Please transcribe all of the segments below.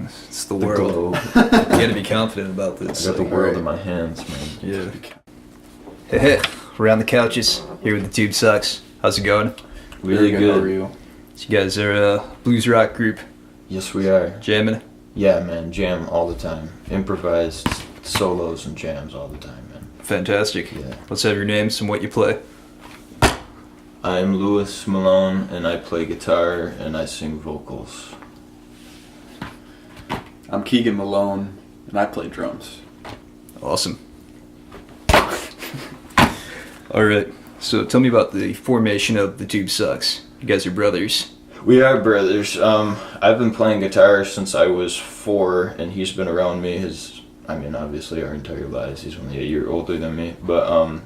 It's the world. You gotta be confident about this. I got the world in my hands, man. Yeah. Hey, we're on the couches here with the Tube Sucks. How's it going? Really good. How are you? So you guys are a blues rock group. Yes, we are. Jamming? Yeah, man. Jam all the time. Improvised solos and jams all the time, man. Fantastic. Yeah. Let's have your names and what you play. I'm Louis Malone, and I play guitar and I sing vocals. I'm Keegan Malone, and I play drums. Awesome. Alright, so tell me about the formation of the Tube Sucks. You guys are brothers. We are brothers. I've been playing guitar since I was 4, and he's been around me obviously our entire lives. He's only a year older than me. But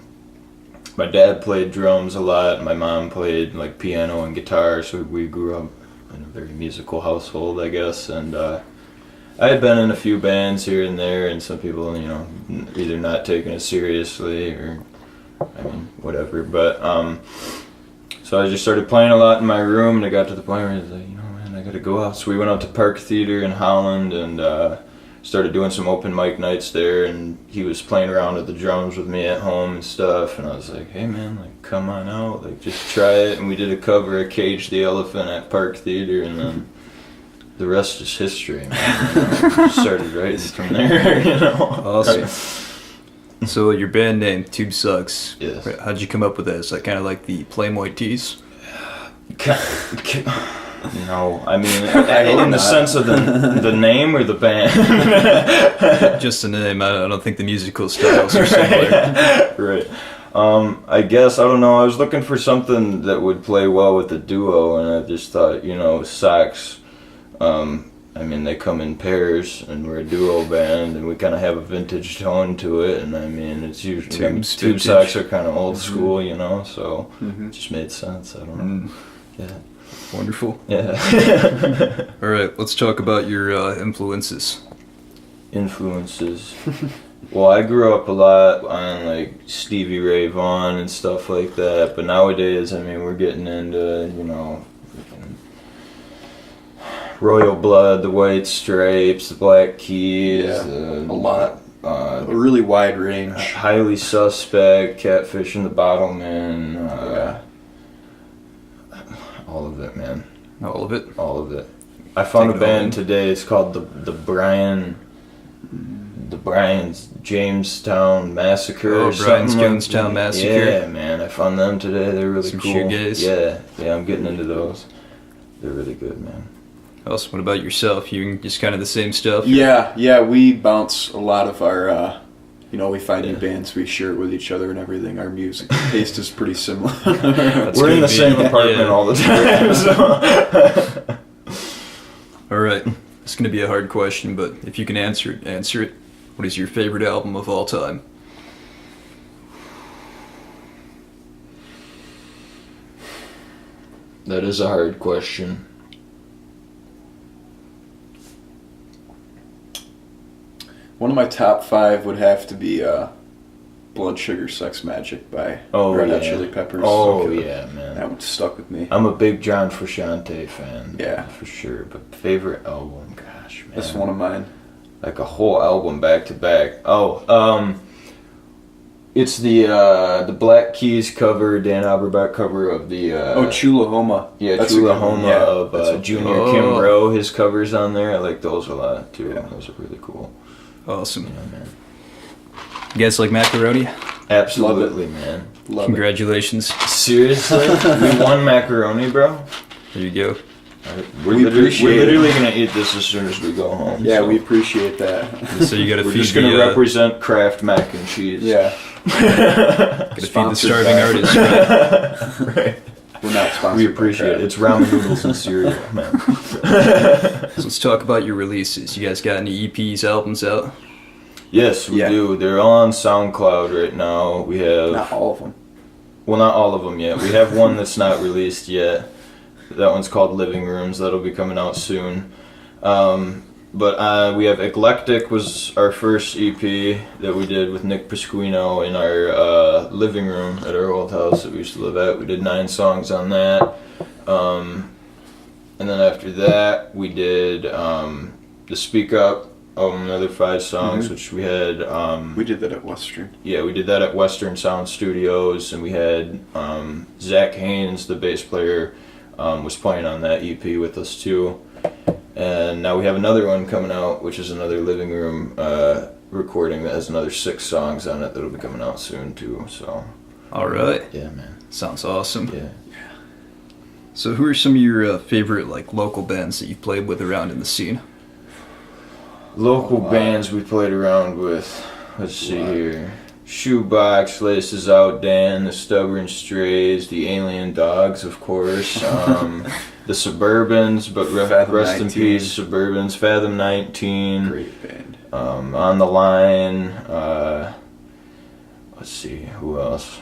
my dad played drums a lot. My mom played like piano and guitar, so we grew up in a very musical household, I guess. And I had been in a few bands here and there, and some people, either not taking it seriously or, whatever. But so I just started playing a lot in my room, and it got to the point where I was like, man, I gotta go out. So we went out to Park Theater in Holland and started doing some open mic nights there, and he was playing around with the drums with me at home and stuff, and I was like, hey man, like come on out, like just try it. And we did a cover of Cage the Elephant at Park Theater, and then the rest is history, man. Started writing from there, Awesome. So your band name, Tube Sucks. Yes. How'd you come up with that? Is that kind of like the Playmoy tees? No, in the sense of the name or the band? Just the name. I don't think the musical styles are similar. Right. I guess, I don't know, I was looking for something that would play well with the duo, and I just thought, Sax, they come in pairs, and we're a duo band, and we kind of have a vintage tone to it, and it's usually, Tube Sax are kind of old school, so it just made sense, I don't know. Yeah. Wonderful. Yeah. Alright, let's talk about your influences. Influences. Well, I grew up a lot on like Stevie Ray Vaughan and stuff like that, but nowadays, we're getting into, Royal Blood, the White Stripes, the Black Keys, a lot. A really wide range. Highly Suspect, Catfish and the Bottlemen, all of it, man. All of it? All of it. I found a band today, it's called the Brian's Jamestown Massacre. Oh, Brian's Jamestown Massacre. Yeah, man, I found them today, they're really Some cool. shoegaze. Yeah, I'm getting into those. They're really good, man. Also, what about yourself? You just kind of the same stuff? Yeah, we bounce a lot of our, we find new bands, we share it with each other and everything. Our music taste is pretty similar. We're in the same apartment all the time, so. Alright, it's going to be a hard question, but if you can answer it, answer it. What is your favorite album of all time? That is a hard question. One of my top 5 would have to be Blood Sugar Sex Magic by Red Hot Chili Peppers. Oh, yeah, man. That one stuck with me. I'm a big John Frusciante fan. Yeah. For sure. But favorite album, gosh, man. That's one of mine. Like a whole album back to back. It's the Black Keys cover, Dan Auerbach cover of the... Chulahoma. Yeah, that's Chulahoma of Junior Kimbrough. His cover's on there. I like those a lot, too. Yeah. Those are really cool. Awesome. Yeah, man. You guys like macaroni? Absolutely, man. Love Congratulations. Seriously? We won macaroni, bro? There you go. We're literally going to eat this as soon as we go home. Yeah, we appreciate that. So you got to We're feed just going to represent Kraft mac and cheese. Yeah. Gotta feed the starving artists, right? Right. We're not sponsored. We appreciate it. It's ramen noodles and cereal, man. So let's talk about your releases. You guys got any EPs, albums out? Yes, we do. They're all on SoundCloud right now. We have... Not all of them. Well, not all of them yet. We have one that's not released yet. That one's called Living Rooms. That'll be coming out soon. But we have Eclectic was our first EP that we did with Nick Pasquino in our living room at our old house that we used to live at. We did 9 songs on that. And then after that, we did the Speak Up album, another 5 songs, Mhm. which we had. We did that at Western. Yeah, we did that at Western Sound Studios, and we had Zach Haynes, the bass player, was playing on that EP with us too. And now we have another one coming out, which is another living room recording that has another 6 songs on it that'll be coming out soon too. So. All right. Yeah, man. Sounds awesome. Yeah. So who are some of your favorite like local bands that you've played with around in the scene? Local bands we played around with. Let's see here. Shoebox, Laces Out, Dan, The Stubborn Strays, The Alien Dogs, of course. The Suburbans, but Fathom rest in 19. peace, Suburbans. Fathom 19. Great band. On the Line. Let's see, who else?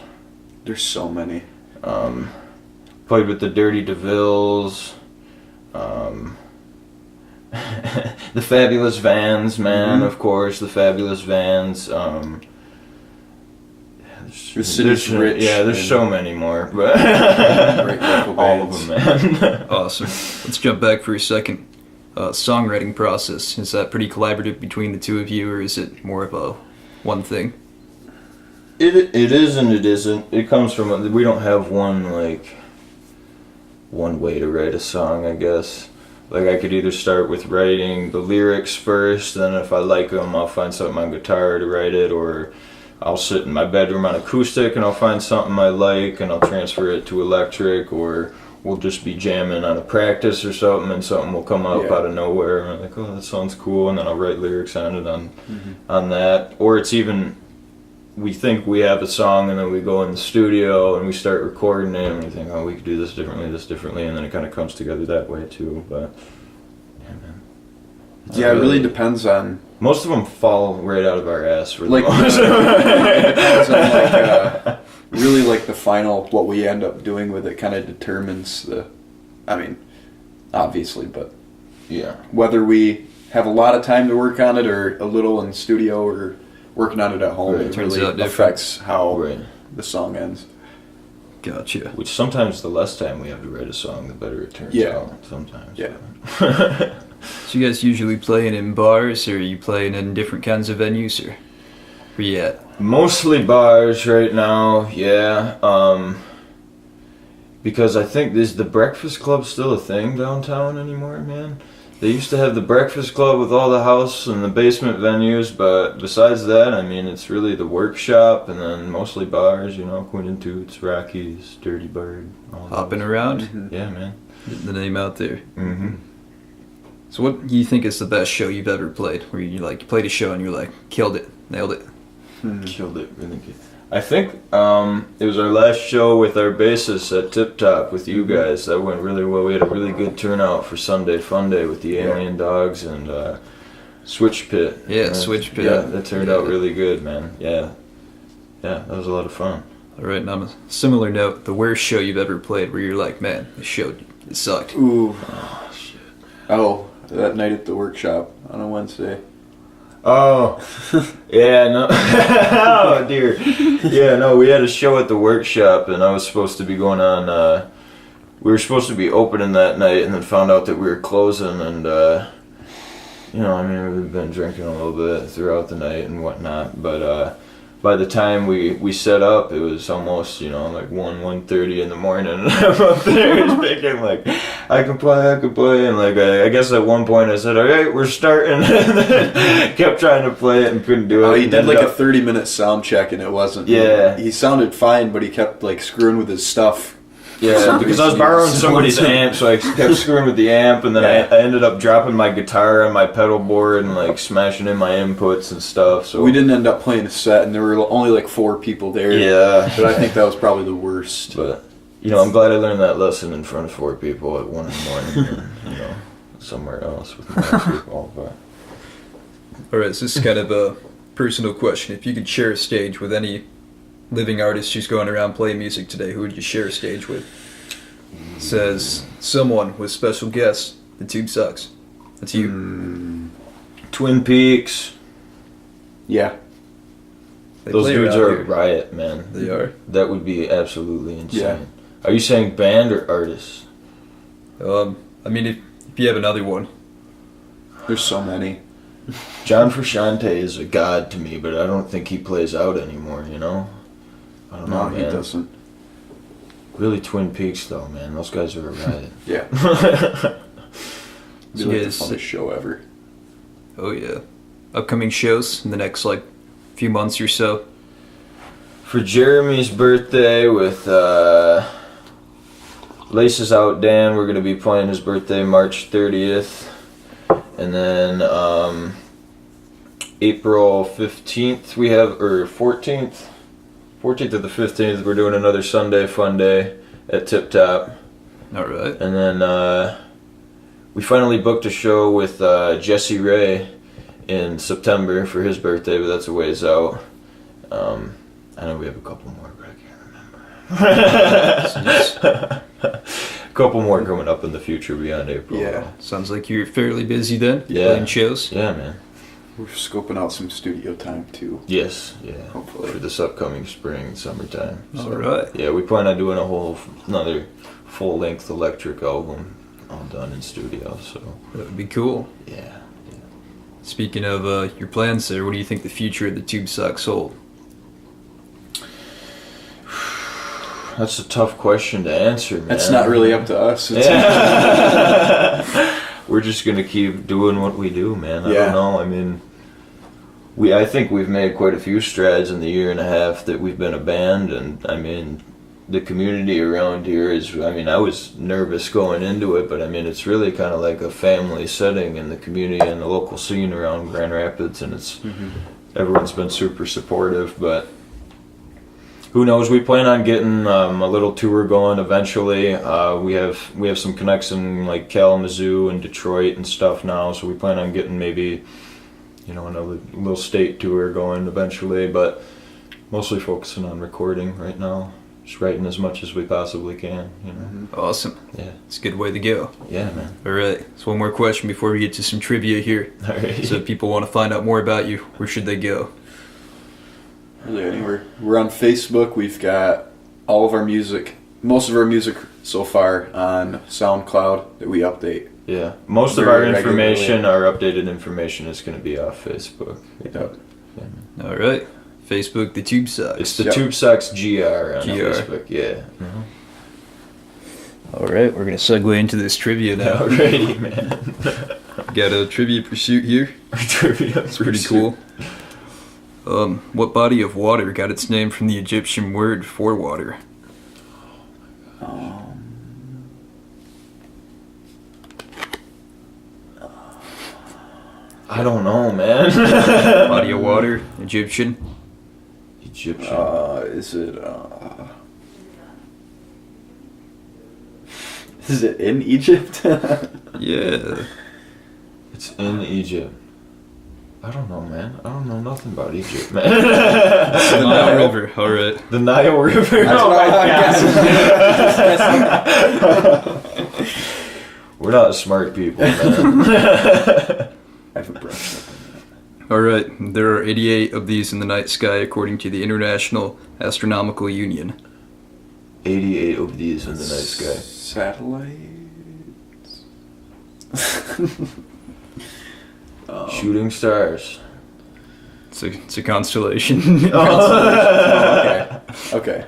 There's so many. Played with the Dirty DeVilles. The Fabulous Vans, man, of course, the Fabulous Vans. The city's rich. Yeah, there's and- so many more, but Great local all of bands. them, man. Awesome. Let's jump back for a second. Songwriting process, is that pretty collaborative between the two of you, or is it more of a one thing? It is and it isn't. It comes from, we don't have one way to write a song, I guess. Like, I could either start with writing the lyrics first, then if I like them, I'll find something on guitar to write it, or I'll sit in my bedroom on acoustic and I'll find something I like and I'll transfer it to electric, or we'll just be jamming on a practice or something and something will come up out of nowhere and I'm like, oh, that sounds cool, and then I'll write lyrics on it on that. Or it's even, we think we have a song and then we go in the studio and we start recording it and we think, oh, we could do this differently, and then it kind of comes together that way too. But yeah, man. Yeah, it really depends on. Most of them fall right out of our ass for the Like, most. it depends on really like the final, what we end up doing with it kind of determines the, I mean, obviously, but Yeah. whether we have a lot of time to work on it or a little in the studio or working on it at home, Right. it Turns really out different. affects how Right. the song ends. Gotcha. Which sometimes the less time we have to write a song, the better it turns Yeah. out. Sometimes. Yeah. So you guys usually playing in bars, or are you playing in different kinds of venues, or where you at? Mostly bars right now, yeah. Because I think is the Breakfast Club still a thing downtown anymore, man? They used to have the Breakfast Club with all the house and the basement venues, but besides that, I mean, it's really the Workshop and then mostly bars, you know, Queen and Toots, Rockies, Dirty Bird, all Hopping those. around? Mm-hmm. Yeah, man. Getting the name out there. Mm-hmm. So what do you think is the best show you've ever played? Where you like you played a show and you're like, killed it, nailed it. Killed it, really good. I think it was our last show with our bassist at Tip Top with you guys. That went really well. We had a really good turnout for Sunday Funday with the Alien Dogs and Switch Pit. Yeah, Switch Pit. Yeah, that turned out Yeah. really good, man. Yeah, that was a lot of fun. All right, and on a similar note, the worst show you've ever played, where you're like, man, this show it sucked. Ooh. Oh, that night at the Workshop on a Wednesday. Oh, yeah, no. Oh, dear. Yeah, no, we had a show at the Workshop, and I was supposed to be going on, we were supposed to be opening that night, and then found out that we were closing, and, you know, I mean, we've been drinking a little bit throughout the night and whatnot, but, by the time we set up, it was almost, you know, like 1:30 in the morning, and I'm up there just thinking, like, I can play, and, like, I guess at one point I said, all right, we're starting, and then kept trying to play it and couldn't do it. Oh, he and did like ended a 30-minute sound check and it wasn't. Yeah. He sounded fine, but he kept like screwing with his stuff. Yeah, because I was borrowing somebody's amp, so I kept screwing with the amp, and then I ended up dropping my guitar on my pedal board and like smashing in my inputs and stuff. So We didn't end up playing a set, and there were only like 4 people there. Yeah, But I think that was probably the worst. but you know, I'm glad I learned that lesson in front of 4 people at 1 in the morning, and, you know, somewhere else with more people. But All right, so this is kind of a personal question. If you could share a stage with any living artist who's going around playing music today, who would you share a stage with? Says someone with special guests. The tube sucks. That's you. Twin Peaks, Yeah. They those play dudes around are here. a riot, man. They are. That would be absolutely insane. Yeah. Are you saying band or artist? I mean, if you have another one. There's so many. John Frusciante is a god to me, but I don't think he plays out anymore, you know? I don't know, No, man. he doesn't. Really Twin Peaks, though, man. Those guys are a riot. Yeah. Be So like the guys- funnest show ever. Oh yeah. Upcoming shows in the next like few months or so. For Jeremy's birthday with Laces Out Dan, we're going to be playing his birthday March 30th. And then April 15th we have, or 14th or the 15th, we're doing another Sunday Funday at Tip Top. Alright. And then we finally booked a show with Jesse Ray in September for his birthday, but that's a ways out. I know we have a couple more, but I can't remember. A couple more coming up in the future beyond April. Yeah. Sounds like you're fairly busy then, Yeah. playing shows. Yeah, man. We're scoping out some studio time too. Yes, yeah. Hopefully. For this upcoming spring, summertime. So, Alright. yeah, we plan on doing another full-length electric album, all done in studio. So That would be cool. yeah. Speaking of your plans there, what do you think the future of the Tube Socks hold? That's a tough question to answer, man. That's not really up to us. It's We're just gonna keep doing what we do, man. I Yeah. don't know. I mean, I think we've made quite a few strides in the year and a half that we've been a band, and I mean, the community around here is. I mean, I was nervous going into it, but I mean, it's really kind of like a family setting in the community and the local scene around Grand Rapids, and it's everyone's been super supportive, but. Who knows? We plan on getting a little tour going eventually. We have some connects in like Kalamazoo and Detroit and stuff now, so we plan on getting maybe, another little state tour going eventually. But mostly focusing on recording right now, just writing as much as we possibly can. Awesome. Yeah. It's a good way to go. Yeah, man. Alright, so one more question before we get to some trivia here. All right. So if people want to find out more about you, where should they go? really anywhere. We're on Facebook. We've got all of our music, most of our music so far on SoundCloud that we update. Yeah. Most of Very our information, regularly. our updated information, is going to be off Facebook. Yep. Alright, Facebook, the Tube Socks. It's the Yep. Tube Socks GR on GR. Facebook. Yeah. Alright, we're going to segue into this trivia now. Alrighty, man. Got a trivia pursuit here. It's pretty cool. What body of water got its name from the Egyptian word for water? I don't know, man. Body of water, Egyptian. Egyptian. Is it in Egypt? Yeah. It's in Egypt. I don't know, man. I don't know nothing about Egypt, man. The Nile River, alright. The Nile River. That's Oh what my I God. We're not smart people, man. I haven't brushed up on that. Alright, there are 88 of these in the night sky according to the International Astronomical Union. 88 of these in the night sky. Satellites. Shooting stars. It's a constellation. Okay.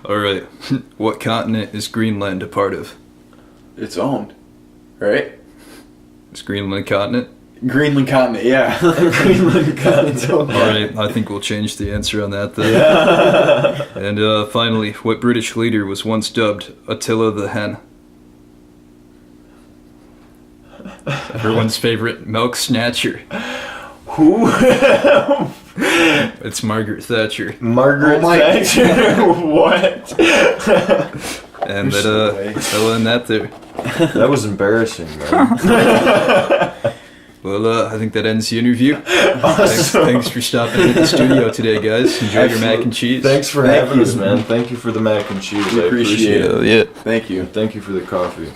Alright, what continent is Greenland a part of? It's owned, right? Is Greenland a continent? Greenland continent, yeah. Greenland continent. Alright, I think we'll change the answer on that then. And finally, what British leader was once dubbed Attila the Hen? Everyone's favorite milk snatcher. Who? It's Margaret Thatcher. Margaret Oh my Thatcher. What? And There's no way. that'll end that there. That was embarrassing, man. Well, I think that ends the interview. Awesome. Thanks for stopping in the studio today, guys. Enjoy your mac and cheese. Thanks for Thank having you. us, man. Thank you for the mac and cheese. We I appreciate appreciate it. Yeah. Thank you. Thank you for the coffee.